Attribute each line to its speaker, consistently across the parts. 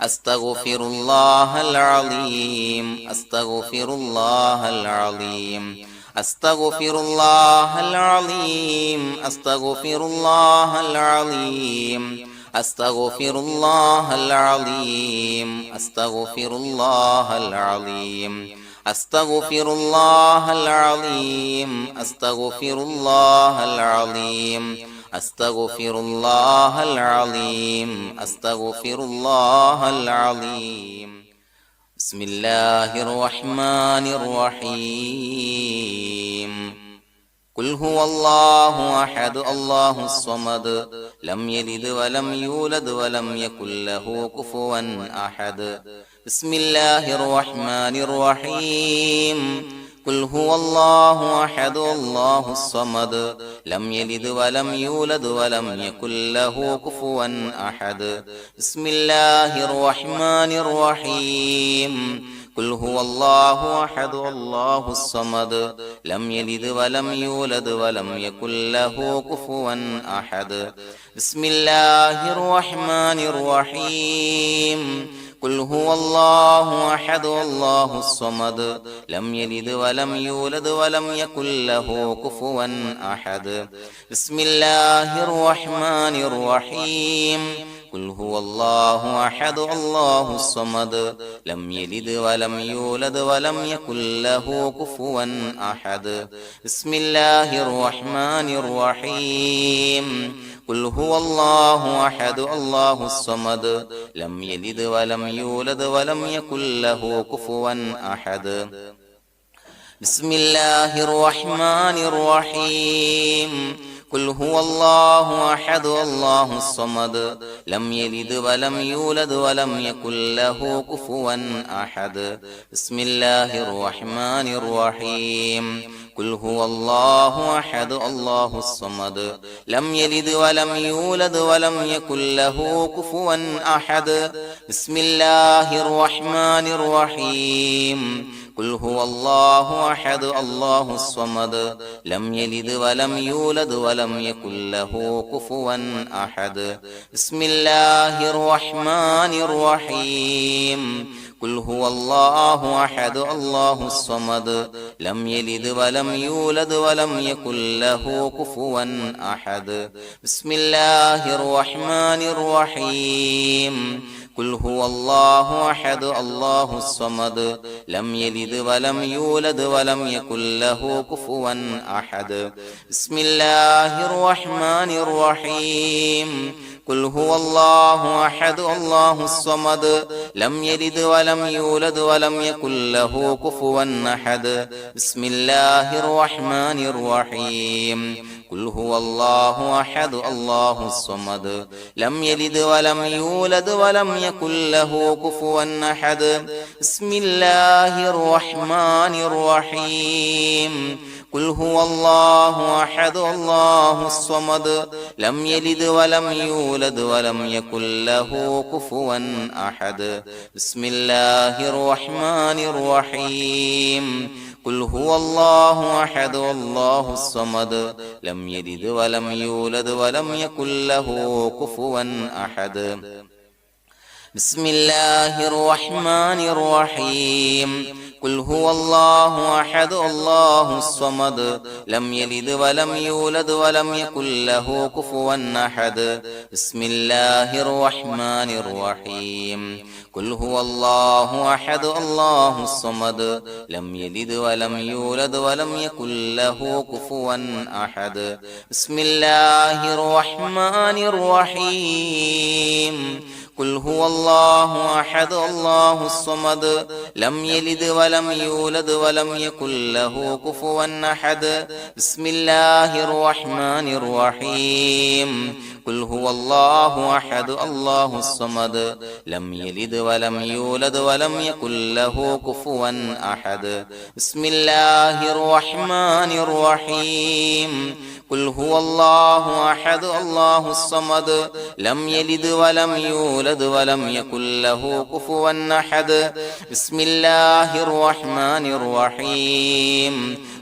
Speaker 1: أستغفر الله العظيم أستغفر الله العظيم أستغفر الله العظيم أستغفر الله العظيم أستغفر الله العظيم أستغفر الله العظيم أستغفر الله العظيم أستغفر الله العظيم أستغفر الله العظيم أستغفر الله العظيم بسم الله الرحمن الرحيم قل هو الله أحد الله الصمد لم يلد ولم يولد ولم يكن له كفوا أحد بسم الله الرحمن الرحيم قل هو الله أحد الله الصمد لم يلد ولم يولد ولم يكن له كفوا أحد بسم الله الرحمن الرحيم قل هو الله أحد الله الصمد لم يلد ولم يولد ولم يكن له كفوا أحد بسم الله الرحمن الرحيم قل هو الله أحد الله الصمد لم يلد ولم يولد ولم يكن له كفوا أحد بسم الله الرحمن الرحيم قل هو الله أحد الله الصمد لم يلد ولم يولد ولم يكن له كفوا أحد بسم الله الرحمن الرحيم قل هو الله أحد الله الصمد لم يلد ولم يولد ولم يكن له كفوا أحد بسم الله الرحمن الرحيم قل هو الله أحد الله الصمد لم يلد ولم يولد ولم يكن له كفوا أحد بسم الله الرحمن الرحيم قل هو الله أحد الله الصمد لم يلد ولم يولد ولم يكن له كفوا أحد بسم الله الرحمن الرحيم قل هو الله أحد الله الصمد لم يلد ولم يولد ولم يكن له كفوا أحد بسم الله الرحمن الرحيم قل هو الله أحد الله الصمد لم يلد ولم يولد ولم يكن له كفوا أحد بسم الله الرحمن الرحيم قل هو الله أحد الله الصمد لم يلد ولم يولد ولم يكن له كفوا أحد بسم الله الرحمن الرحيم قل هو الله أحد الله الصمد لم يلد ولم يولد ولم يكن له كفوا أحد بسم الله الرحمن الرحيم قل هو الله أحد الله الصمد لم يلد ولم يولد ولم يكن له كفوا أحد بسم الله الرحمن الرحيم قل هو الله أحد الله الصمد لم يلد ولم يولد ولم يكن له كفوا أحد بسم الله الرحمن الرحيم قل هو الله أحد الله الصمد لم يلد ولم يولد ولم يكن له كفوا أحد بسم الله الرحمن الرحيم قل هو الله أحد الله الصمد لم يلد ولم يولد ولم يكن له كفوا أحد بسم الله الرحمن الرحيم قل هو الله أحد الله الصمد لم يلد ولم يولد ولم يكن له كفوا أحد بسم الله الرحمن الرحيم قل هو الله أحد الله الصمد لم يلد ولم يولد ولم يكن له كفوا أحد بسم الله الرحمن الرحيم قل هو الله أحد الله الصمد لم يلد ولم يولد ولم يكن له كفوا أحد بسم الله الرحمن الرحيم قل هو الله أحد الله الصمد لم يلد ولم يولد ولم يكن له كفوا أحد بسم الله الرحمن الرحيم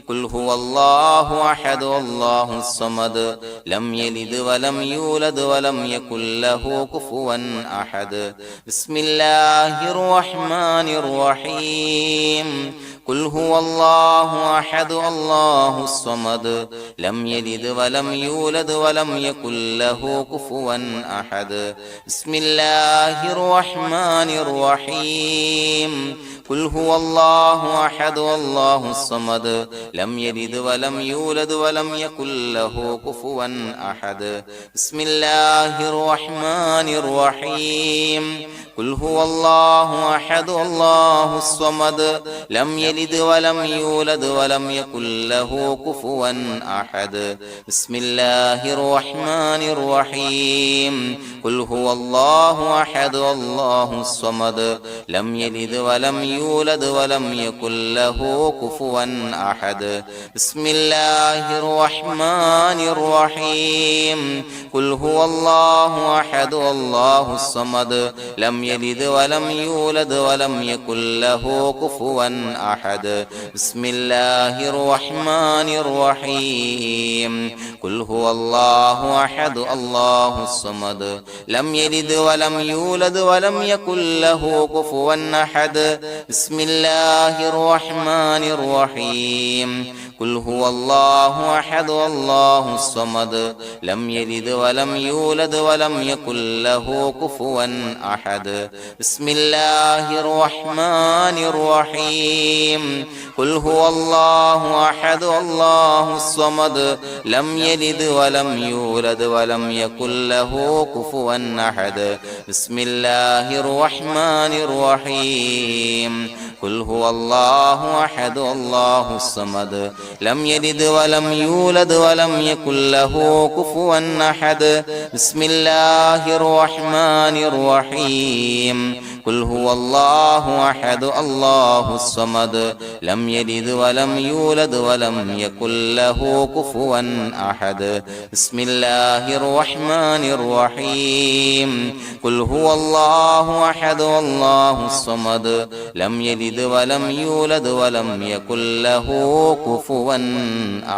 Speaker 1: قل هو الله أحد الله الصمد لم يلد ولم يولد ولم يكن له كفوا أحد بسم الله الرحمن الرحيم قل هو الله أحد الله الصمد لم يلد ولم يولد ولم يكن له كفوا أحد بسم الله الرحمن الرحيم قل هو الله أحد الله الصمد لم يلد ولم يولد ولم يكن له كفوا أحد بسم الله الرحمن الرحيم قل هو الله أحد الله الصمد لم يلد ولم يولد ولم يكن له كفوا أحد بسم الله الرحمن الرحيم قل هو الله أحد الله الصمد لم يلد ولم يولد ولم يكن له كفوا أحد بسم الله الرحمن الرحيم قل هو الله أحد الله الصمد لم يلد ولم يولد ولم يكن له كفوا أحد بسم الله الرحمن الرحيم قل هو الله أحد الله الصمد لم يلد ولم يولد ولم يكن له كفوا أحد بسم الله الرحمن الرحيم قل هو الله أحد الله الصمد لم يلد ولم يولد ولم يكن له كفوا أحد بسم الله الرحمن الرحيم قل هو الله أحد الله الصمد لم يلد ولم يولد ولم يكن له كفوا أحد بسم الله الرحمن الرحيم قل هو الله أحد الله الصمد لم يلد ولم يولد ولم يكن له كفوا أحد بسم الله الرحمن الرحيم قل هو الله أحد الله الصمد لم يلد ولم يولد ولم يكن له كفوا أحد بسم الله الرحمن الرحيم قل هو الله أحد الله الصمد لم يلد ولم يولد ولم يكن له كفوا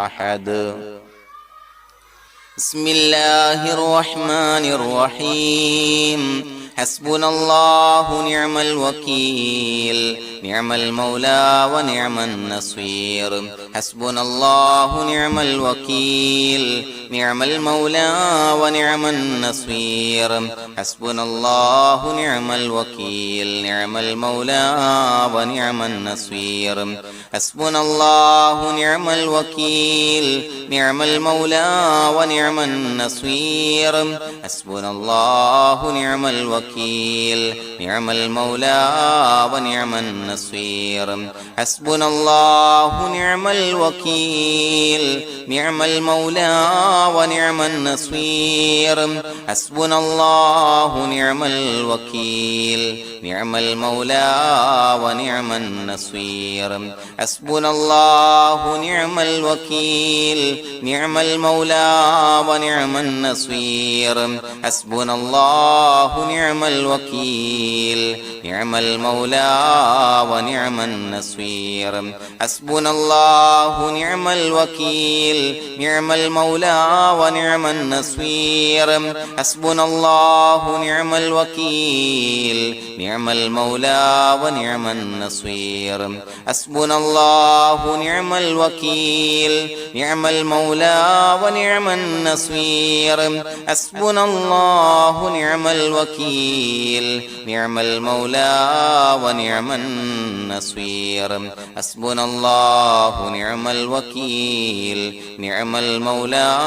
Speaker 1: أحد بسم الله الرحمن الرحيم حسبنا الله نعم الوكيل نعم المولى ونعم النصير حسبنا الله نعم الوكيل نعم المولى ونعم النصير حسبنا الله نعم الوكيل نعم المولى ونعم النصير حسبنا الله نعم الوكيل نعم المولى ونعم النصير حسبنا الله نعم الوكيل نعم المولى ونعم النصير حسبنا الله نعم الوكيل نعم المولى ونعم النصير حسبنا الله نعم الوكيل نعم المولى ونعم النصير حسبنا الله نعم الوكيل نعم المولى ونعم النصير حسبنا الله نعم الوكيل نعم المولى ونعم النصير حسبنا الله نعم الوكيل نعم المولى ونعم النصير حسبنا الله نعم الوكيل نعم المولى ونعم النصير حسبنا الله نعم الوكيل نعم المولى ونعم النصير حسبنا الله نعم الوكيل نعم المولى ونعم النصير حسبنا الله نعم الوكيل نعم المولى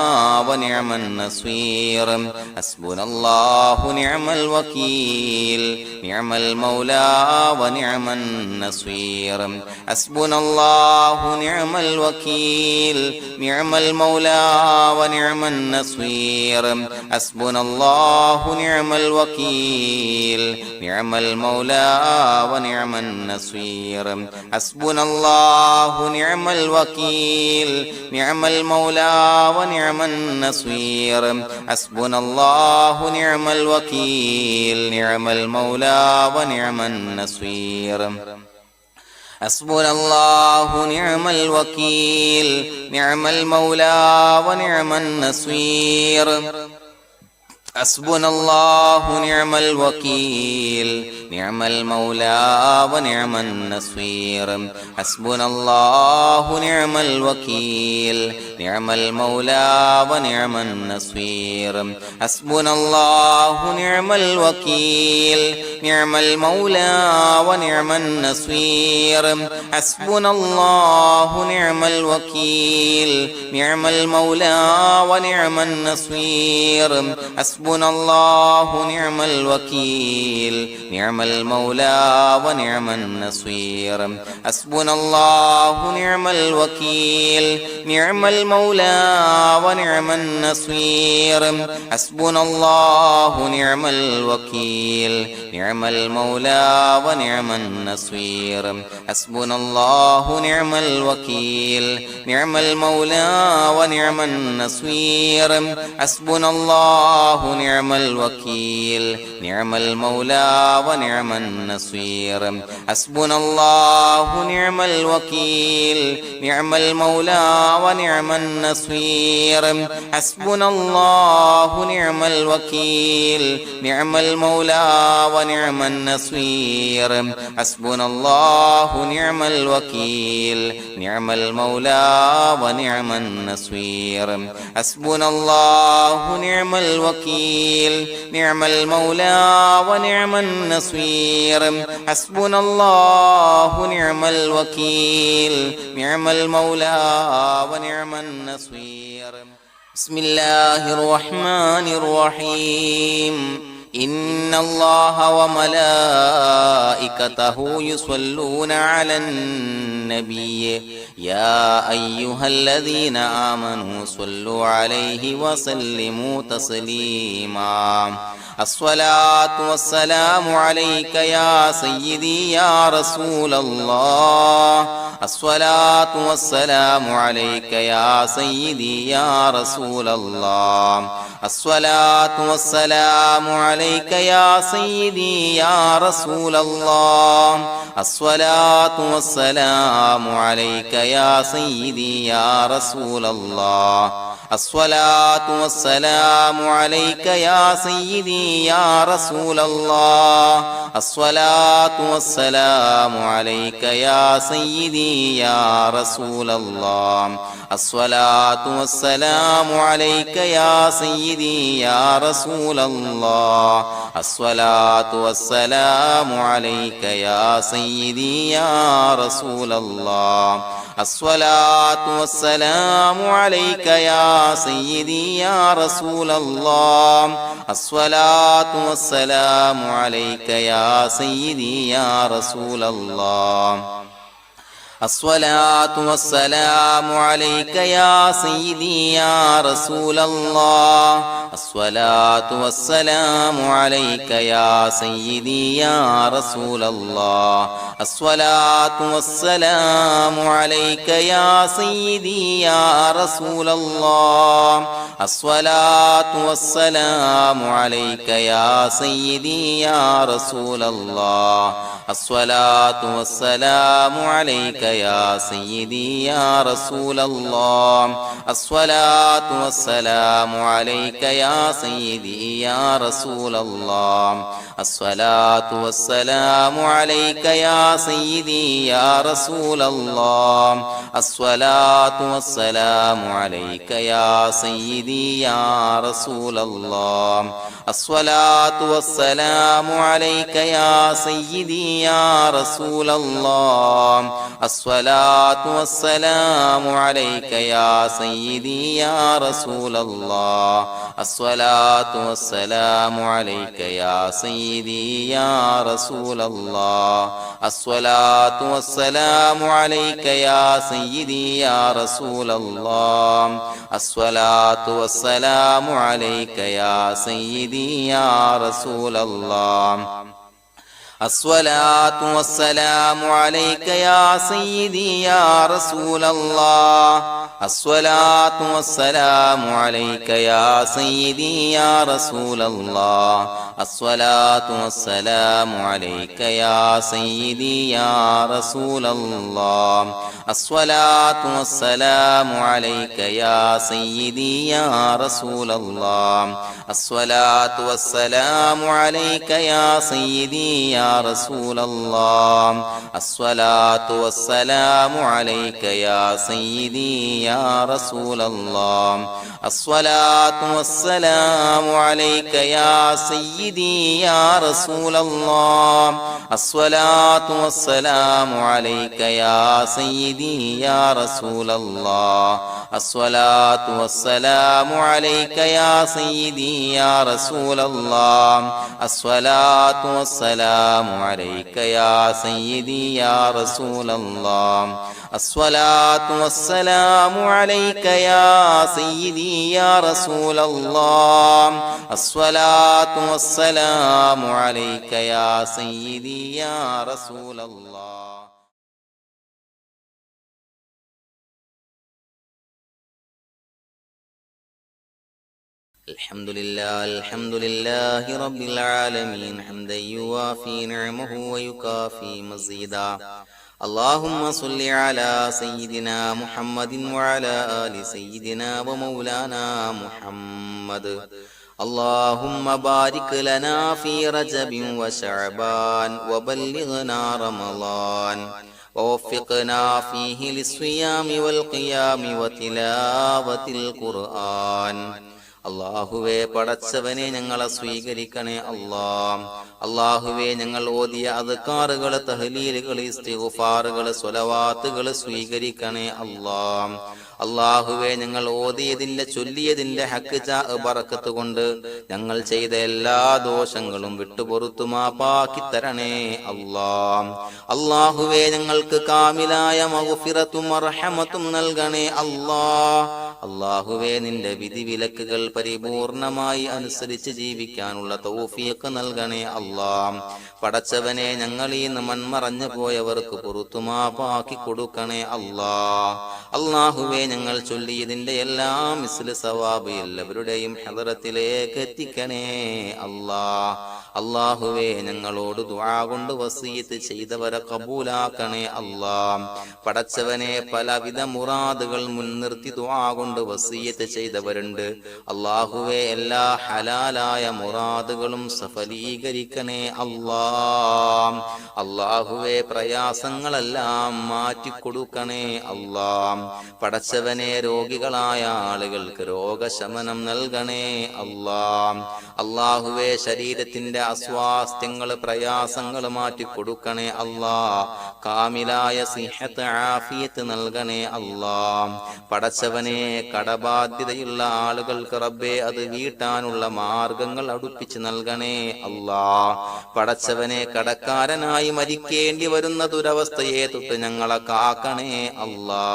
Speaker 1: ونعم النصير حسبنا الله نعم الوكيل نعم المولى ونعم النصير حسبنا الله نعم الوكيل نعم المولى ونعم النصير حسبنا الله نعم الوكيل نعم المولى ونعم النصير حسبنا الله نعم الوكيل نعم المولى ونعم النصير حسبنا الله نعم الوكيل نعم المولى ونعم النصير حسبنا الله نعم الوكيل نعم المولى ونعم النصير حسبنا الله نعم الوكيل نعم المولى ونعم النصير حسبنا الله نعم الوكيل نعم المولى ونعم النصير حسبنا الله نعم الوكيل نعم المولى ونعم النصير حسبنا الله نعم الوكيل نعم المولى ونعم النصير حسبنا الله نعم الوكيل نعم المولى ونعم النصير حسبنا الله نعم الوكيل نعم المولى ونعم النصير حسبنا الله نعم الوكيل نعم المولى ونعم النصير حسبنا الله نعم الوكيل نعم المولى ونعم النصير حسبنا الله نعم الوكيل نعم المولى ونعم النصير حسبنا الله نعم الوكيل نعم المولى ونعم النصير حسبنا الله نعم الوكيل نعم المولى ونعم النصير حسبنا الله نعم الوكيل نعم المولى ونعم النصير حسبنا الله نعم الوكيل نعم المولى ونعم النصير حسبنا الله نعم الوكيل نعم المولى ونعم النصير بسم الله الرحمن الرحيم إن الله وملائكته يصلون على النبي يا أيها الذين آمنوا صلوا عليه وسلموا تسليما الصلاة والسلام عليك يا سيدي يا رسول الله الصلاة والسلام عليك يا سيدي يا رسول الله الصلاة والسلام عليك يا سيدي يا رسول الله الصلاة والسلام عليك يا سيدي يا رسول الله الصلاة والسلام عليك يا سيدي يا رسول الله الصلاة والسلام عليك يا سيدي يا رسول الله الصلاة والسلام عليك يا سيدي يا رسول الله الصلاة والسلام عليك يا سيدي يا رسول الله الصلاة والسلام عليك يا سيدي يا رسول الله الصلاة والسلام عليك يا سيدي يا رسول الله الصلاة والسلام عليك يا سيدي يا رسول الله الصلاة والسلام عليك يا سيدي يا رسول الله الصلاة والسلام عليك يا سيدي يا رسول الله الصلاة والسلام عليك يا سيدي يا رسول الله الصلاة والسلام عليك يا سيدي يا رسول الله الصلاة والسلام عليك يا سيدي يا رسول الله الصلاة والسلام عليك يا سيدي يا رسول الله الصلاة والسلام عليك يا سيدي يا رسول الله الصلاة والسلام عليك يا سيدي يا رسول الله الصلاة والسلام عليك يا سيدي يا رسول الله الصلاة والسلام عليك يا سيدي يا رسول الله الصلاة والسلام عليك يا سيدي يا رسول الله الصلاة والسلام عليك يا سيدي يا رسول الله الصلاة والسلام عليك يا سيدي يا رسول الله. الصلاة والسلام عليك يا سيدي يا رسول الله. الصلاة والسلام عليك يا سيدي يا رسول الله. الصلاة والسلام عليك يا سيدي يا رسول الله. الصلاة والسلام عليك يا سيدي يا رسول الله. الصلاة والسلام عليك يا سيدي يا رسول الله. الصلاة والسلام عليك يا سيدي يا رسول الله. الصلاة والسلام عليك يا سيدي يا رسول الله. الصلاة والسلام عليك يا سيدي يا رسول الله. الصلاة والسلام عليك يا سيدي يا رسول الله. الصلاة والسلام عليك يا سيدي يا رسول الله. الصلاة والسلام عليك يا سيدي يا رسول الله. الحمد لله رب العالمين حمدا يوافي نعمه ويكافي مزيدا. اللهم صل على سيدنا محمد وعلى آل سيدنا ومولانا محمد. اللهم بارك لنا في رجب وشعبان وبلغنا رمضان ووفقنا فيه للصيام والقيام وتلاوة القرآن. അള്ളാഹുവേ, പടച്ചവനെ ഞങ്ങളെ സ്വീകരിക്കണേ അല്ലാ. അള്ളാഹുവേ, ഞങ്ങൾ ഓതിയ അദ്കാറുകൾ, തഹ്ലീലുകൾ, ഇസ്തിഗ്ഫാറുകൾ, സ്വലവാത്തുകൾ സ്വീകരിക്കണേ അല്ലാ. അള്ളാഹുവേ, ഞങ്ങൾ ഓതിയതിന്റെ ചൊല്ലിയതിന്റെ ഹക്ക് ബറക്കത്ത് കൊണ്ട് ഞങ്ങൾ ചെയ്ത എല്ലാ ദോഷങ്ങളും വിട്ടുപൊറുത്തു മാപ്പാക്കി തരണേ അല്ലാ. അള്ളാഹുവേ, ഞങ്ങൾക്ക് കാമിലായ മഗ്ഫിറത്തും റഹ്മത്തും നൽകണേ അല്ലാ. അള്ളാഹുവേ, നിന്റെ വിധിവിലക്കുകൾ പരിപൂർണമായി അനുസരിച്ച് ജീവിക്കാനുള്ള തൗഫീഖ് നൽകണേ അല്ലാ. പടച്ചവനെ, ഞങ്ങളീന്ന് മൺമറഞ്ഞു പോയവർക്ക് പുറത്തു മാപ്പാക്കി കൊടുക്കണേ അല്ലാ. അള്ളാഹുവേ, ഞങ്ങൾ ചൊല്ലിയതിന്റെ എല്ലാം മിസ്ല് സവാബ് എല്ലാവരുടെയും ഹദറത്തിലേക്ക് എത്തിക്കണേ അല്ലാ. അള്ളാഹുവേ, ഞങ്ങളോട് ദുആ കൊണ്ട് വസിയത്ത് ചെയ്തവരെ കബൂലാക്കണേ അല്ലാ. പടച്ചവനെ, പലവിധ മുറാദുകൾ മുൻനിർത്തി ദുആ കൊണ്ട് വസിയത്ത് ചെയ്തവരുണ്ട്. അള്ളാഹുവേ, എല്ലാ ഹലാലായ മുറാദുകളും സഫലീകരിക്കണേ അല്ലാ. അള്ളാഹുവേ, പ്രയാസങ്ങളെല്ലാം മാറ്റിക്കൊടുക്കണേ അല്ലാ. പടച്ചവനെ, രോഗികളായ ആളുകൾക്ക് രോഗശമനം നൽകണേ അല്ലാ. അള്ളാഹുവേ, ശരീരത്തിന്റെ അസ്വാസ്ഥ്യങ്ങൾ, പ്രയാസങ്ങൾ മാറ്റിക്കൊടുക്കണേ അല്ലാ. കാമിലായ സിഹത്ത്, ആഫിയത്ത് നൽകണേ അല്ലാ. പടച്ചവനെ, കടബാധ്യതയുള്ള ആളുകൾക്ക് റബ്ബേ അത് വീട്ടാനുള്ള മാർഗങ്ങൾ അടുപ്പിച്ച് നൽകണേ അല്ലാ. പടച്ചവനെ, കടക്കാരനായി മരിക്കേണ്ടി വരുന്ന ദുരവസ്ഥയെ തൊട്ട് ഞങ്ങളെ കാക്കണേ അല്ലാ.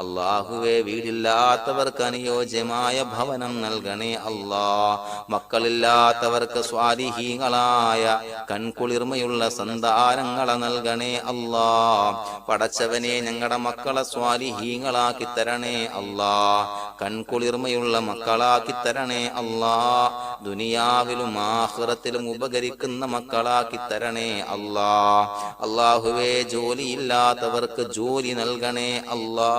Speaker 1: അള്ളാഹുവേ, വീടില്ലാത്തവർക്ക് അനുയോജ്യമായ ഭവനം നൽകണേ അല്ലാ. മക്കളില്ലാത്തവർക്ക് സ്വാലിഹീങ്ങളായ കൺകുളിർമയുള്ള സന്താനങ്ങളെ നൽകണേ അല്ലാ. പടച്ചവനെ, ഞങ്ങളുടെ മക്കളെ സ്വാലിഹീങ്ങളാക്കി തരണേ അല്ലാ. കൺകുളിർമയുള്ള മക്കളാക്കി തരണേ അല്ലാ. ദുനിയാവിലും ആഖിറത്തിലും ഉപകരിക്കുന്ന മക്കളാക്കി തരണേ അല്ലാ. അള്ളാഹുവേ, ജോലിയില്ലാത്തവർക്ക് ജോലി നൽകണേ അല്ലാ.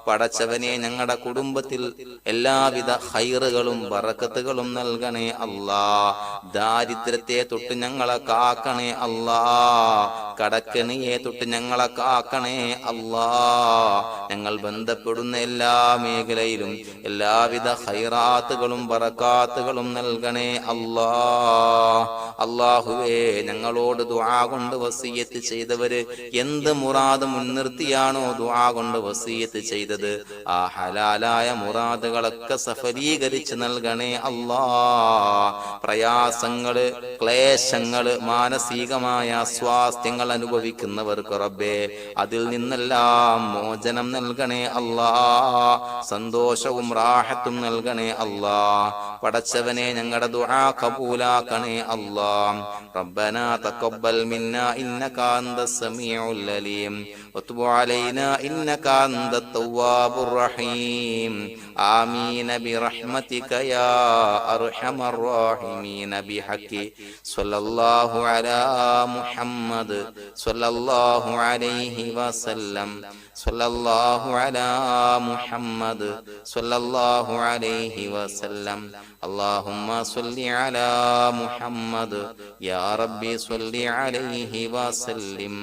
Speaker 1: പടച്ചവനെ, ഞങ്ങളുടെ കുടുംബത്തിൽ എല്ലാവിധ ഖൈറുകളും ബറക്കത്തുകളും നൽകണേ അല്ലാ. ദാരിദ്ര്യത്തെ തൊട്ട് ഞങ്ങളെ കാക്കണേ അല്ലാ. കടക്കെണിയെ തൊട്ട് ഞങ്ങളെ കാക്കണേ അല്ലാ. ഞങ്ങൾ ബന്ധപ്പെടുന്ന എല്ലാ മേഖലയിലും എല്ലാവിധ ഖൈറാത്തുകളും ബറക്കാത്തുകളും നൽകണേ അല്ലാ. അല്ലാഹുവേ, ഞങ്ങളോട് ദുആ കൊണ്ട് വസിയത്ത് ചെയ്തവര് എന്ത് മുറാദ് മുൻനിർത്തിയാണോ ദുആ കൊണ്ട് വസിയത്ത് ചെയ്തത്, ആ ഹലാലായ മുറാദുകളൊക്കെ സഫലീകരിച്ച് നൽകണേ അല്ലാ. പ്രയാസങ്ങള്, ക്ലേശങ്ങള്, മാനസികമായ സ്വാസ്ഥ്യങ്ങൾ അനുഭവിക്കുന്നവർക്ക് റബ്ബേ അതിൽ നിന്നെല്ലാം മോചനം നൽകണേ അല്ലാ. സന്തോഷവും റാഹത്തും നൽകണേ അല്ലാ. പടച്ചവനെ ഞങ്ങളുടെ ദുആ കബൂലാക്കണേ അല്ലാ. റബ്ബനാ തഖബ്ബൽ മിന്നാ ഇന്നക അന്തസ് സമീഉൽ അലീം വതുബ് അലൈനാ ഇന്നക അന്തത് തവ്വാബുർ റഹീം. ആമീൻ ബിറഹ്മതിക യാ അർഹമർ റഹീമീൻ ബിഹഖി സ്വല്ലല്ലാഹു അലാ മുഹമ്മദ് സ്വല്ലല്ലാഹു അലൈഹി വസല്ലം സ്വല്ലല്ലാഹു അലാ മുഹമ്മദ് സ്വല്ലല്ലാഹു അലൈഹി വസല്ലം. اللهم صل على محمد يا ربي صل عليه وسلم.